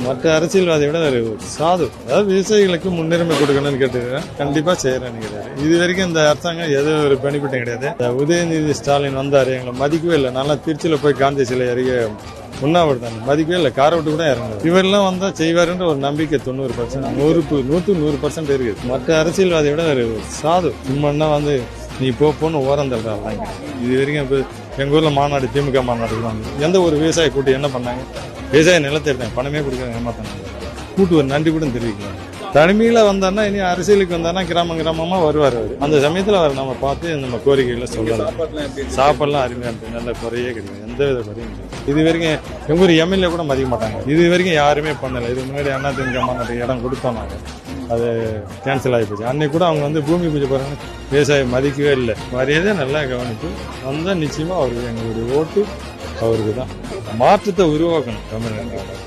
மற்ற அரசியல்வாதியை விட ஒரு சாது, அதாவது விவசாயிகளுக்கு முன்னுரிமை கொடுக்கணும்னு கேட்டுக்கிறேன். கண்டிப்பா செய்யறேன்னு கிடையாது. இது வரைக்கும் இந்த அரசாங்கம் எதுவும் ஒரு பெனிஃபிட்டும் கிடையாது. உதயநிதி ஸ்டாலின் வந்தாரு, எங்களை மதிக்கவே இல்லை. நல்லா திருச்சியில போய் காந்தி சிலை அருகே உண்ணாவிரதம் மதிக்கவே இல்லை, காரை விட்டு கூட இறங்குது. இவரெல்லாம் வந்தா செய்வாருன்ற ஒரு நம்பிக்கை 90%, 100% இருக்குது. மற்ற அரசியல்வாதியை விட ஒரு சாது. சும்மா வந்து நீ போன்னு ஓரம் தள்ளுறாங்க. இது வரைக்கும் இப்போ எங்கள் ஊரில் மாநாடு, திமுக மாநாடு வந்து எந்த ஒரு விவசாய கூட்டு என்ன பண்ணாங்க? விவசாய நிலத்தை எடுத்தாங்க, பணமே கொடுக்குறாங்க, ஏமாத்தாங்க. கூட்டு ஒரு நன்றி கூட தெரிவிக்கலாம். தனிமையில் வந்தாருன்னா இனி அரசியலுக்கு வந்தாருன்னா கிராமமாக வருவார். அவர் அந்த சமயத்தில் அவர் நம்ம பார்த்து நம்ம கோரிக்கைகளை சொல்லலாம். சாப்பாடுலாம் அருமையாக இருக்குது, நல்ல குறையே கிடையாது, எந்த வித குறையும் கிடையாது. இது வரைக்கும் எங்கள் ஊர் எம்எல்ஏ கூட மதிக்க மாட்டாங்க. இது வரைக்கும் யாருமே பண்ணலை. இதுக்கு முன்னாடி அதிமுக மாநாட்டுக்கு இடம் கொடுத்தோம் நாங்கள், அது கேன்சல் ஆகி போச்சு. அன்னைக்கு கூட அவங்க வந்து பூமி பூஜை போகிறாங்க, விவசாயம் மதிக்கவே இல்லை. மரியாதை நல்லா கவனிப்பு வந்தால் நிச்சயமாக அவருக்கு எங்களுடைய ஓட்டு அவருக்கு தான். மாற்றத்தை உருவாக்கணும் தமிழ்நாட்டில்.